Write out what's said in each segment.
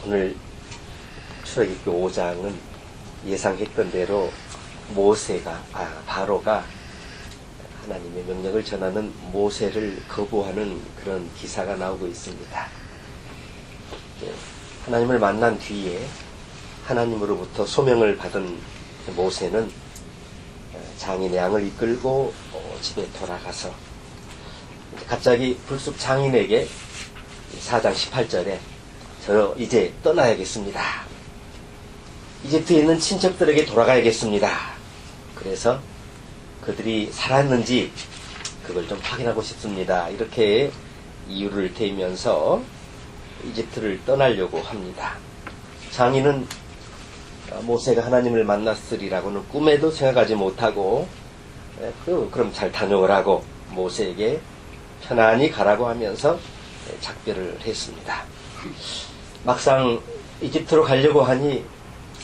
오늘 출애굽기 5장은 예상했던 대로 바로가 하나님의 명령을 전하는 모세를 거부하는 그런 기사가 나오고 있습니다. 하나님을 만난 뒤에 하나님으로부터 소명을 받은 모세는 장인의 양을 이끌고 집에 돌아가서 갑자기 불쑥 장인에게 4장 18절에 저 이제 떠나야겠습니다. 이집트에 있는 친척들에게 돌아가야겠습니다. 그래서 그들이 살았는지 그걸 좀 확인하고 싶습니다. 이렇게 이유를 대면서 이집트를 떠나려고 합니다. 장인은 모세가 하나님을 만났으리라고는 꿈에도 생각하지 못하고 그럼 잘 다녀오라고 모세에게 편안히 가라고 하면서 작별을 했습니다. 막상 이집트로 가려고 하니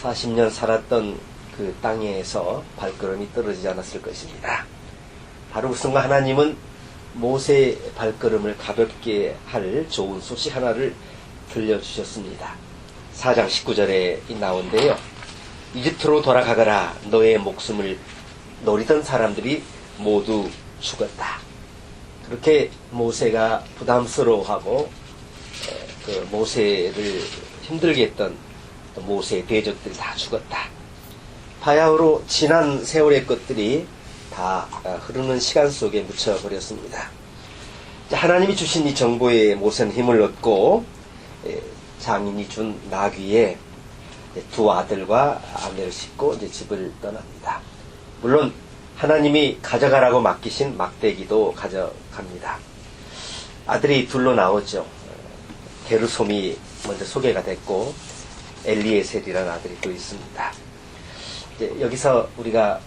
40년 살았던 그 땅에서 발걸음이 떨어지지 않았을 것입니다. 바로 그 순간 하나님은 모세의 발걸음을 가볍게 할 좋은 소식 하나를 들려주셨습니다. 4장 19절에 나온데요. 이집트로 돌아가거라. 너의 목숨을 노리던 사람들이 모두 죽었다. 그렇게 모세가 부담스러워하고 그 모세를 힘들게 했던 모세의 대적들이 다 죽었다. 바야흐로 지난 세월의 것들이 다 흐르는 시간 속에 묻혀버렸습니다. 하나님이 주신 이 정보에 모세는 힘을 얻고 장인이 준 나귀에 두 아들과 아내를 싣고 이제 집을 떠납니다. 물론 하나님이 가져가라고 맡기신 막대기도 가져갑니다. 아들이 둘로 나오죠. 게르솜이 먼저 소개가 됐고 엘리에셀이라는 아들이 또 있습니다. 이제 여기서 우리가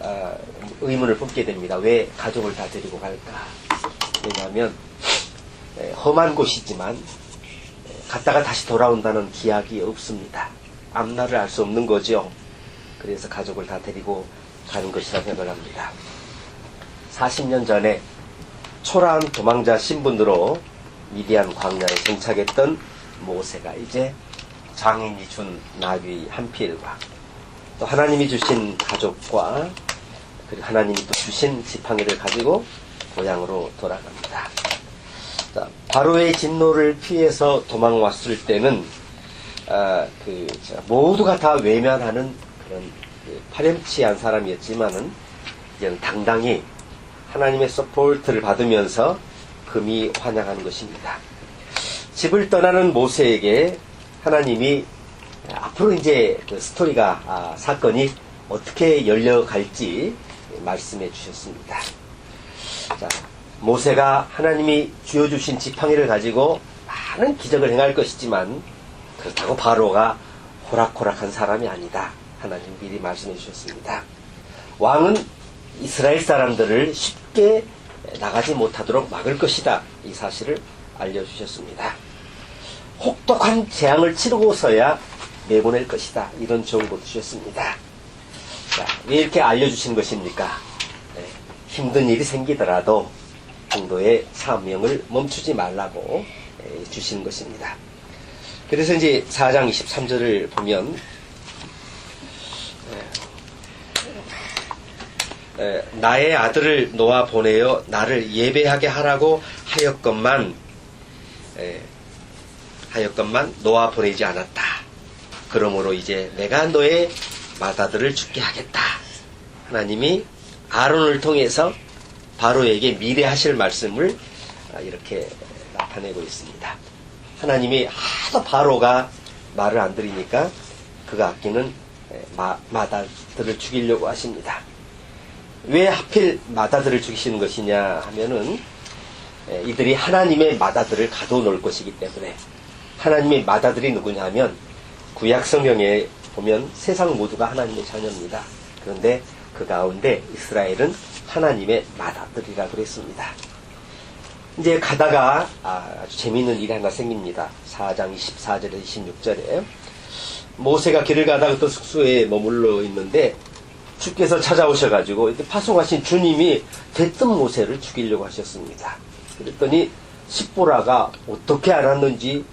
의문을 품게 됩니다. 왜 가족을 다 데리고 갈까? 왜냐하면 험한 곳이지만 갔다가 다시 돌아온다는 기약이 없습니다. 앞날을 알 수 없는 거죠. 그래서 가족을 다 데리고 가는 것이라고 생각을 합니다. 40년 전에 초라한 도망자 신분으로 미디안 광야에 정착했던 모세가 이제 장인이 준 나귀 한 필과 또 하나님이 주신 가족과 그리고 하나님이 또 주신 지팡이를 가지고 고향으로 돌아갑니다. 자, 바로의 진노를 피해서 도망왔을 때는 모두가 다 외면하는 그런 파렴치한 사람이었지만은 이제는 당당히 하나님의 서포트를 받으면서 금이 환영하는 것입니다. 집을 떠나는 모세에게 하나님이 앞으로 이제 그 스토리가 사건이 어떻게 열려갈지 말씀해 주셨습니다. 자, 모세가 하나님이 쥐어주신 지팡이를 가지고 많은 기적을 행할 것이지만 그렇다고 바로가 호락호락한 사람이 아니다. 하나님 미리 말씀해 주셨습니다. 왕은 이스라엘 사람들을 쉽게 나가지 못하도록 막을 것이다. 이 사실을 알려주셨습니다. 혹독한 재앙을 치르고서야 내보낼 것이다. 이런 정보도 주셨습니다. 자, 왜 이렇게 알려주신 것입니까? 힘든 일이 생기더라도 정도의 사명을 멈추지 말라고 주시는 것입니다. 그래서 이제 4장 23절을 보면 나의 아들을 놓아 보내어 나를 예배하게 하라고 하였건만 놓아 보내지 않았다. 그러므로 이제 내가 너의 맏아들을 죽게 하겠다. 하나님이 아론을 통해서 바로에게 미래 하실 말씀을 이렇게 나타내고 있습니다. 하나님이 하도 바로가 말을 안 들으니까 그가 아끼는 맏아들을 죽이려고 하십니다. 왜 하필 맏아들을 죽이시는 것이냐 하면은 이들이 하나님의 맏아들을 가둬놓을 것이기 때문에. 하나님의 맏아들이 누구냐 하면 구약 성경에 보면 세상 모두가 하나님의 자녀입니다. 그런데 그 가운데 이스라엘은 하나님의 맏아들이라고 그랬습니다. 이제 가다가 아주 재미있는 일이 하나 생깁니다. 4장 24절에 26절에 모세가 길을 가다가 또 숙소에 머물러 있는데 주께서 찾아오셔가지고 이렇게 파송하신 주님이 대뜸 모세를 죽이려고 하셨습니다. 그랬더니 십보라가 어떻게 알았는지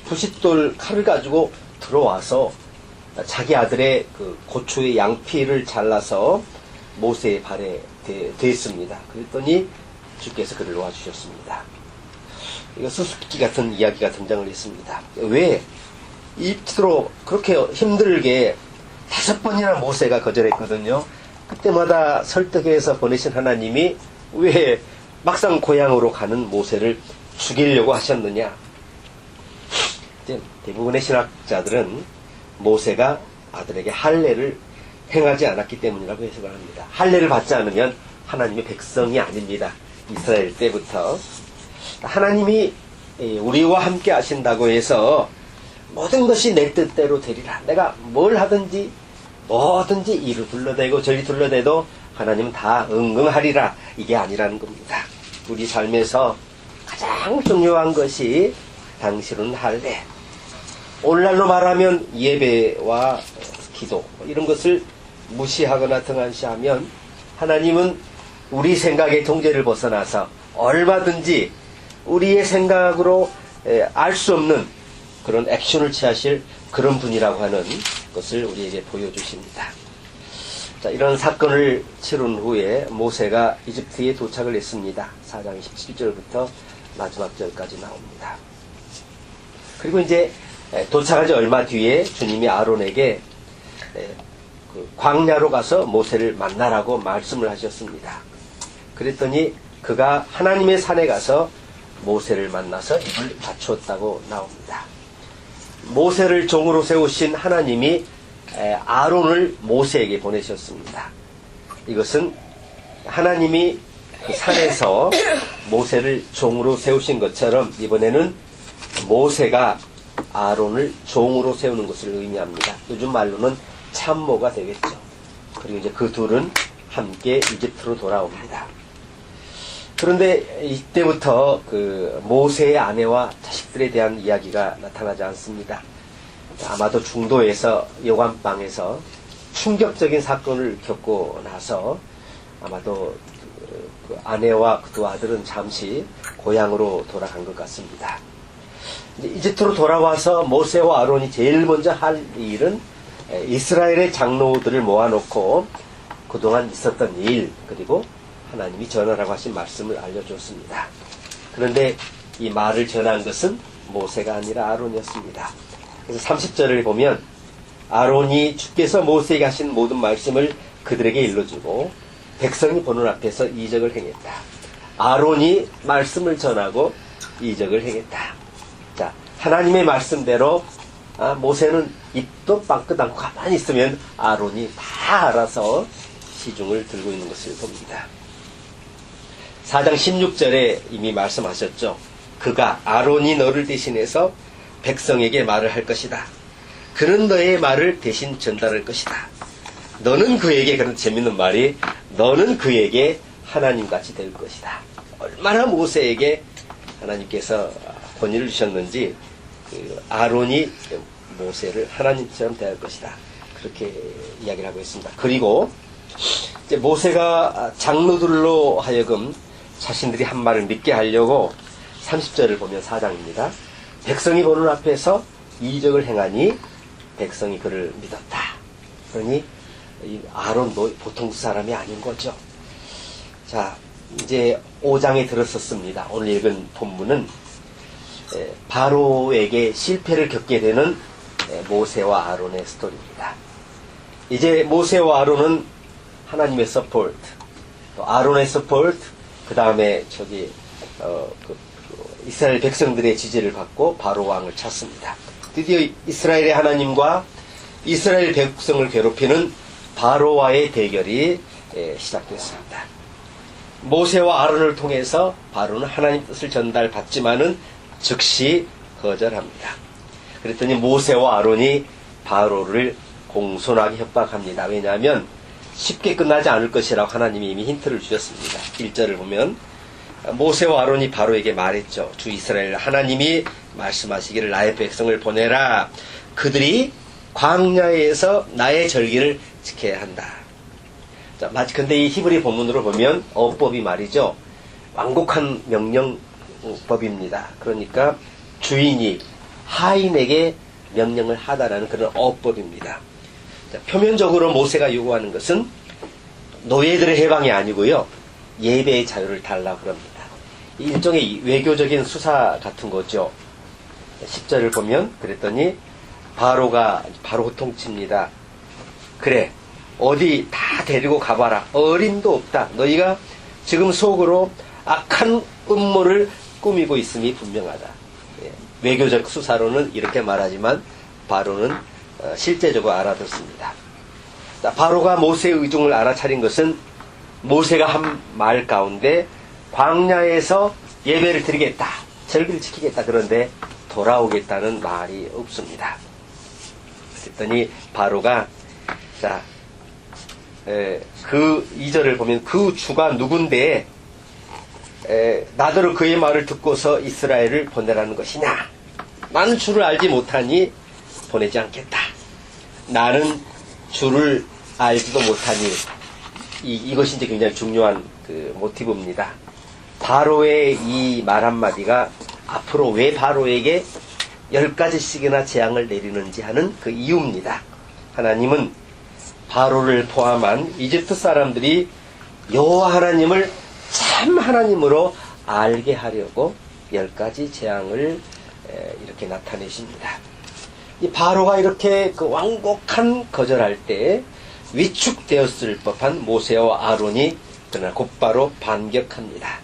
부싯돌 칼을 가지고 들어와서 자기 아들의 그 고추의 양피를 잘라서 모세의 발에 대했습니다. 그랬더니 주께서 그를 놓아주셨습니다. 이거 수수께끼 같은 이야기가 등장을 했습니다. 왜 이토록 그렇게 힘들게 5번이나 모세가 거절했거든요. 그때마다 설득해서 보내신 하나님이 왜 막상 고향으로 가는 모세를 죽이려고 하셨느냐. 대부분의 신학자들은 모세가 아들에게 할례를 행하지 않았기 때문이라고 해석을 합니다. 할례를 받지 않으면 하나님의 백성이 아닙니다. 이스라엘 때부터 하나님이 우리와 함께 하신다고 해서 모든 것이 내 뜻대로 되리라. 내가 뭘 하든지 뭐든지 이리 둘러대고 저리 둘러대도 하나님은 다 응응하리라. 이게 아니라는 겁니다. 우리 삶에서 가장 중요한 것이 당신은 할례. 오늘날로 말하면 예배와 기도 이런 것을 무시하거나 등한시하면 하나님은 우리 생각의 통제를 벗어나서 얼마든지 우리의 생각으로 알 수 없는 그런 액션을 취하실 그런 분이라고 하는 것을 우리에게 보여주십니다. 자, 이런 사건을 치룬 후에 모세가 이집트에 도착을 했습니다. 4장 17절부터 마지막 절까지 나옵니다. 그리고 이제 도착하지 얼마 뒤에 주님이 아론에게 그 광야로 가서 모세를 만나라고 말씀을 하셨습니다. 그랬더니 그가 하나님의 산에 가서 모세를 만나서 입을 맞추었다고 나옵니다. 모세를 종으로 세우신 하나님이 아론을 모세에게 보내셨습니다. 이것은 하나님이 그 산에서 모세를 종으로 세우신 것처럼 이번에는 모세가 아론을 종으로 세우는 것을 의미합니다. 요즘 말로는 참모가 되겠죠. 그리고 이제 그 둘은 함께 이집트로 돌아옵니다. 그런데 이때부터 그 모세의 아내와 자식들에 대한 이야기가 나타나지 않습니다. 아마도 중도에서 여관방에서 충격적인 사건을 겪고 나서 아마도 그 아내와 그 두 아들은 잠시 고향으로 돌아간 것 같습니다. 이집트로 돌아와서 모세와 아론이 제일 먼저 할 일은 이스라엘의 장로들을 모아놓고 그동안 있었던 일 그리고 하나님이 전하라고 하신 말씀을 알려줬습니다. 그런데 이 말을 전한 것은 모세가 아니라 아론이었습니다. 그래서 30절을 보면 아론이 주께서 모세에게 하신 모든 말씀을 그들에게 일러주고 백성이 보는 앞에서 이적을 행했다. 아론이 말씀을 전하고 이적을 행했다. 자, 하나님의 말씀대로 모세는 입도 빵긋 않고 가만히 있으면 아론이 다 알아서 시중을 들고 있는 것을 봅니다. 4장 16절에 이미 말씀하셨죠. 그가 아론이 너를 대신해서 백성에게 말을 할 것이다. 그는 너의 말을 대신 전달할 것이다. 너는 그에게, 그런 재밌는 말이, 너는 그에게 하나님같이 될 것이다. 얼마나 모세에게 하나님께서 권위를 주셨는지 그 아론이 모세를 하나님처럼 대할 것이다. 그렇게 이야기를 하고 있습니다. 그리고 이제 모세가 장로들로 하여금 자신들이 한 말을 믿게 하려고 30절을 보면 4장입니다. 백성이 보는 앞에서 이적을 행하니 백성이 그를 믿었다. 그러니 이 아론도 보통 사람이 아닌 거죠. 자, 이제 5장에 들었었습니다. 오늘 읽은 본문은 바로에게 실패를 겪게 되는 모세와 아론의 스토리입니다. 이제 모세와 아론은 하나님의 서포트, 또 아론의 서포트, 그 다음에 이스라엘 백성들의 지지를 받고 바로 왕을 찾습니다. 드디어 이스라엘의 하나님과 이스라엘 백성을 괴롭히는 바로와의 대결이 시작됐습니다. 모세와 아론을 통해서 바로는 하나님 뜻을 전달받지만은 즉시 거절합니다. 그랬더니 모세와 아론이 바로를 공손하게 협박합니다. 왜냐하면 쉽게 끝나지 않을 것이라고 하나님이 이미 힌트를 주셨습니다. 1절을 보면 모세와 아론이 바로에게 말했죠. 주 이스라엘 하나님이 말씀하시기를 나의 백성을 보내라. 그들이 광야에서 나의 절기를 지켜야 한다. 자, 근데 이 히브리 본문으로 보면 어법이 말이죠. 완곡한 명령법입니다. 그러니까 주인이 하인에게 명령을 하다라는 그런 어법입니다. 자, 표면적으로 모세가 요구하는 것은 노예들의 해방이 아니고요. 예배의 자유를 달라고 합니다. 일종의 외교적인 수사 같은 거죠. 10절을 보면 그랬더니 바로가 바로 호통칩니다. 그래, 어디 다 데리고 가봐라. 어림도 없다. 너희가 지금 속으로 악한 음모를 꾸미고 있음이 분명하다. 외교적 수사로는 이렇게 말하지만 바로는 실제적으로 알아듣습니다. 바로가 모세의 의중을 알아차린 것은 모세가 한 말 가운데 광야에서 예배를 드리겠다, 절기를 지키겠다, 그런데 돌아오겠다는 말이 없습니다. 그랬더니 바로가 그 2절을 보면 그 주가 누군데 나더러 그의 말을 듣고서 이스라엘을 보내라는 것이냐. 나는 주를 알지 못하니 보내지 않겠다. 나는 주를 알지도 못하니. 이것이 이제 굉장히 중요한 그 모티브입니다. 바로의 이 말 한마디가 앞으로 왜 바로에게 10가지씩이나 재앙을 내리는지 하는 그 이유입니다. 하나님은 바로를 포함한 이집트 사람들이 여호와 하나님을 참 하나님으로 알게 하려고 10가지 재앙을 이렇게 나타내십니다. 이 바로가 이렇게 그 완곡한 거절할 때 위축되었을 법한 모세와 아론이 그러나 곧바로 반격합니다.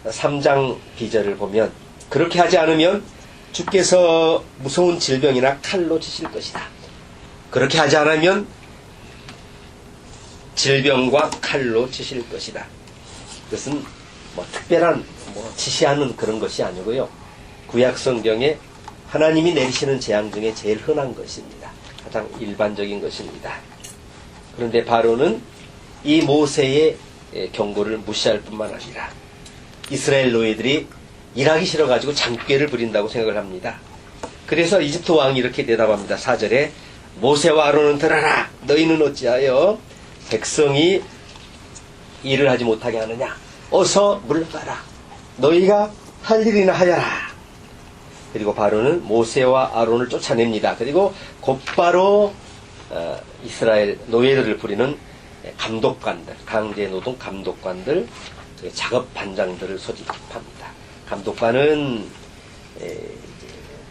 3장 기절을 보면 그렇게 하지 않으면 주께서 무서운 질병이나 칼로 치실 것이다. 그렇게 하지 않으면 질병과 칼로 치실 것이다. 그것은 특별한 지시하는 그런 것이 아니고요. 구약 성경에 하나님이 내리시는 재앙 중에 제일 흔한 것입니다. 가장 일반적인 것입니다. 그런데 바로는 이 모세의 경고를 무시할 뿐만 아니라 이스라엘 노예들이 일하기 싫어가지고 장꾀를 부린다고 생각을 합니다. 그래서 이집트 왕이 이렇게 대답합니다. 4절에 모세와 아론은 들어라. 너희는 어찌하여 백성이 일을 하지 못하게 하느냐. 어서 물러가라. 너희가 할 일이나 하여라. 그리고 바로는 모세와 아론을 쫓아냅니다. 그리고 곧바로 이스라엘 노예들을 부리는 감독관들, 강제노동 감독관들, 작업 반장들을 소집합니다. 감독관은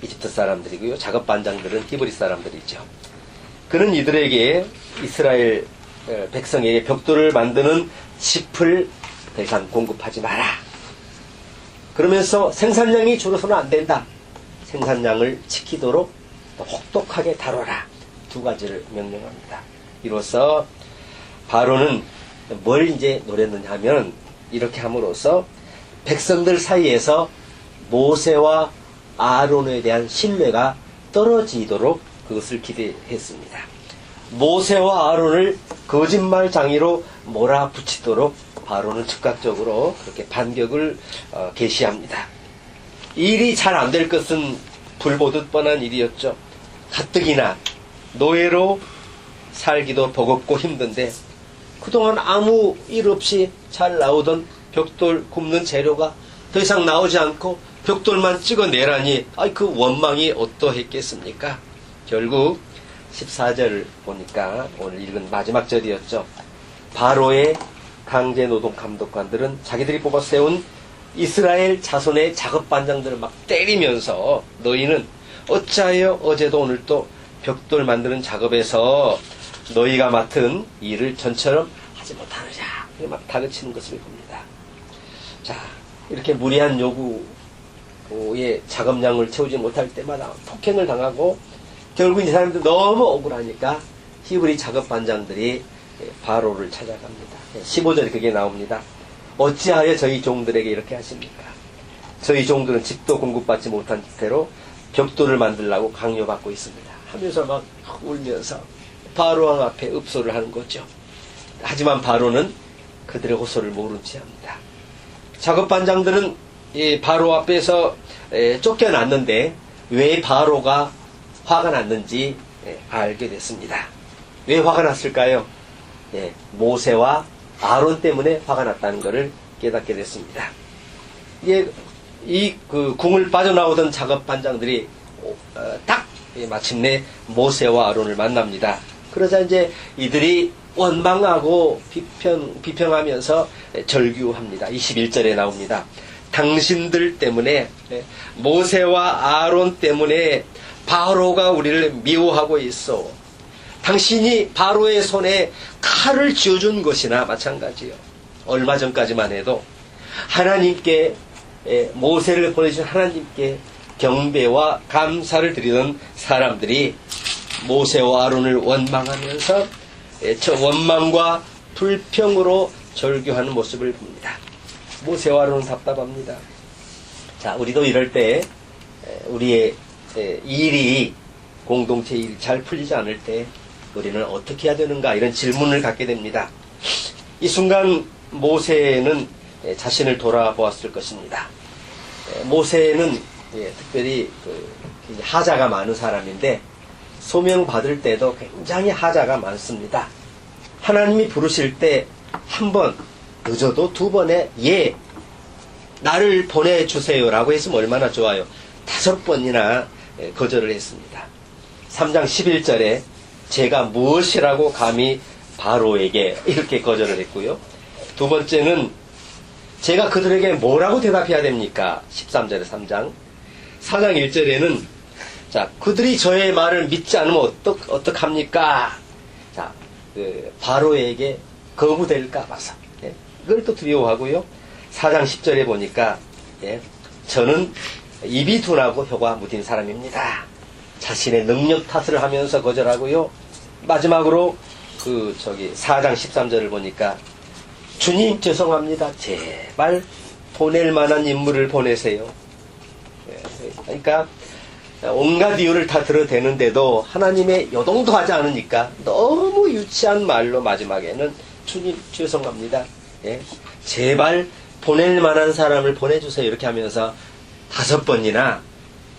이집트 사람들이고요. 작업 반장들은 히브리 사람들이죠. 그는 이들에게 이스라엘 백성에게 벽돌을 만드는 짚을 더 이상 공급하지 마라. 그러면서 생산량이 줄어서는 안 된다. 생산량을 지키도록 혹독하게 다뤄라. 2가지를 명령합니다. 이로써 바로는 뭘 이제 노렸느냐 하면 이렇게 함으로써 백성들 사이에서 모세와 아론에 대한 신뢰가 떨어지도록 그것을 기대했습니다. 모세와 아론을 거짓말장이로 몰아붙이도록 바로는 즉각적으로 그렇게 반격을 개시합니다. 일이 잘 안 될 것은 불보듯 뻔한 일이었죠. 가뜩이나 노예로 살기도 버겁고 힘든데 그동안 아무 일 없이 잘 나오던 벽돌 굽는 재료가 더 이상 나오지 않고 벽돌만 찍어내라니 그 원망이 어떠했겠습니까? 결국 14절을 보니까 오늘 읽은 마지막 절이었죠. 바로의 강제노동 감독관들은 자기들이 뽑아 세운 이스라엘 자손의 작업반장들을 막 때리면서 너희는 어찌하여 어제도 오늘도 벽돌 만드는 작업에서 너희가 맡은 일을 전처럼 하지 못하느냐, 막 다그치는 것을 봅니다. 자, 이렇게 무리한 요구의 작업량을 채우지 못할 때마다 폭행을 당하고 결국 이 사람들 너무 억울하니까 히브리 작업반장들이 바로를 찾아갑니다. 15절에 그게 나옵니다. 어찌하여 저희 종들에게 이렇게 하십니까? 저희 종들은 집도 공급받지 못한 채로 벽돌을 만들려고 강요받고 있습니다. 하면서 막 울면서 바로 왕 앞에 읍소를 하는 거죠. 하지만 바로는 그들의 호소를 모른 채 합니다. 작업반장들은 이 바로 앞에서 쫓겨났는데 왜 바로가 화가 났는지 알게 됐습니다. 왜 화가 났을까요? 모세와 아론 때문에 화가 났다는 것을 깨닫게 됐습니다. 이 그 궁을 빠져나오던 작업 반장들이 딱 마침내 모세와 아론을 만납니다. 그러자 이제 이들이 원망하고 비평하면서 절규합니다. 21절에 나옵니다. 당신들 때문에, 모세와 아론 때문에 바로가 우리를 미워하고 있어. 당신이 바로의 손에 칼을 쥐어준 것이나 마찬가지요. 얼마 전까지만 해도 하나님께, 모세를 보내준 하나님께 경배와 감사를 드리던 사람들이 모세와 아론을 원망하면서 저 원망과 불평으로 절규하는 모습을 봅니다. 모세와 아론은 답답합니다. 자, 우리도 이럴 때 우리의 일이, 공동체 일이 잘 풀리지 않을 때 우리는 어떻게 해야 되는가, 이런 질문을 갖게 됩니다. 이 순간 모세는 자신을 돌아보았을 것입니다. 모세는 특별히 하자가 많은 사람인데 소명 받을 때도 굉장히 하자가 많습니다. 하나님이 부르실 때 한 번, 늦어도 두 번에 나를 보내주세요라고 했으면 얼마나 좋아요. 5번이나 거절을 했습니다. 3장 11절에 제가 무엇이라고 감히 바로에게, 이렇게 거절을 했고요. 두 번째는 제가 그들에게 뭐라고 대답해야 됩니까? 13절에 3장 4장 1절에는 자, 그들이 저의 말을 믿지 않으면 어떡합니까? 자, 바로에게 거부될까 봐서, 이걸 또 두려워하고요. 4장 10절에 보니까, 저는 입이 둔하고 혀가 무딘 사람입니다. 자신의 능력 탓을 하면서 거절하고요. 마지막으로 4장 13절을 보니까 주님 죄송합니다. 제발 보낼 만한 인물을 보내세요. 그러니까 온갖 이유를 다 들어대는데도 하나님의 요동도 하지 않으니까 너무 유치한 말로 마지막에는 주님 죄송합니다. 제발 보낼 만한 사람을 보내주세요. 이렇게 하면서 5번이나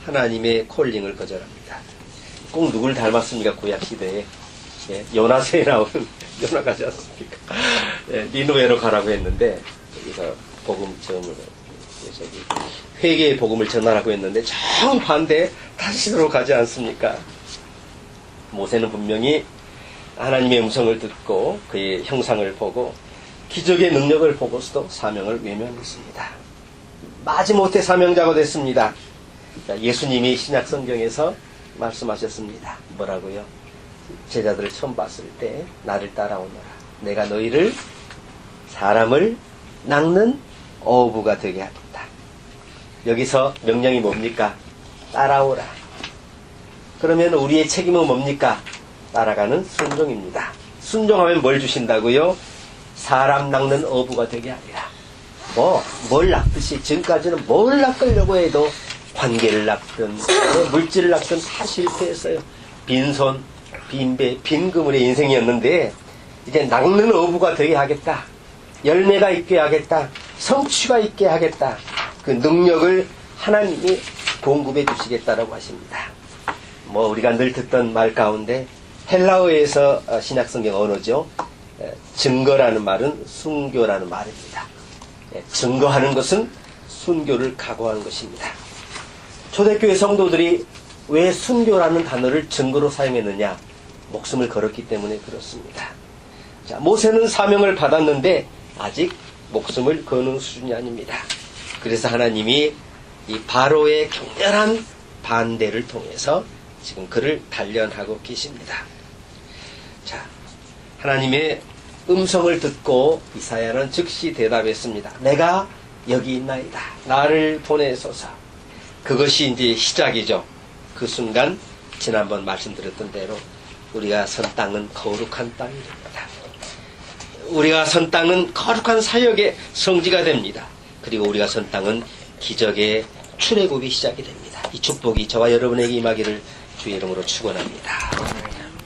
하나님의 콜링을 거절합니다. 꼭 누굴 닮았습니까? 구약시대에. 요나서에 나오는 요나 가지 않습니까? 니누에로 가라고 했는데, 여기서 복음 전을, 회개의 복음을 전하라고 했는데, 정반대 다시로 가지 않습니까? 모세는 분명히 하나님의 음성을 듣고 그의 형상을 보고 기적의 능력을 보고서도 사명을 외면했습니다. 마지못해 사명자가 됐습니다. 예수님이 신약 성경에서 말씀하셨습니다. 뭐라고요? 제자들을 처음 봤을 때 나를 따라오너라. 내가 너희를 사람을 낚는 어부가 되게 하겠다. 여기서 명령이 뭡니까? 따라오라. 그러면 우리의 책임은 뭡니까? 따라가는 순종입니다. 순종하면 뭘 주신다고요? 사람 낚는 어부가 되게 하리라. 뭘 낚듯이 지금까지는 뭘 낚으려고 해도 관계를 낚든 물질을 낚든 다 실패했어요. 빈손, 빈배, 빈 그물의 인생이었는데 이제 낚는 어부가 되게 하겠다. 열매가 있게 하겠다. 성취가 있게 하겠다. 그 능력을 하나님이 공급해 주시겠다라고 하십니다. 우리가 늘 듣던 말 가운데 헬라어에서 신약성경 언어죠. 증거라는 말은 순교라는 말입니다. 증거하는 것은 순교를 각오하는 것입니다. 초대교회 성도들이 왜 순교라는 단어를 증거로 사용했느냐? 목숨을 걸었기 때문에 그렇습니다. 자, 모세는 사명을 받았는데 아직 목숨을 거는 수준이 아닙니다. 그래서 하나님이 이 바로의 격렬한 반대를 통해서 지금 그를 단련하고 계십니다. 자, 하나님의 음성을 듣고 이사야는 즉시 대답했습니다. 내가 여기 있나이다. 나를 보내소서. 그것이 이제 시작이죠. 그 순간 지난번 말씀드렸던 대로 우리가 선 땅은 거룩한 땅이 됩니다. 우리가 선 땅은 거룩한 사역의 성지가 됩니다. 그리고 우리가 선 땅은 기적의 출애굽이 시작이 됩니다. 이 축복이 저와 여러분에게 임하기를 주의 이름으로 축원합니다.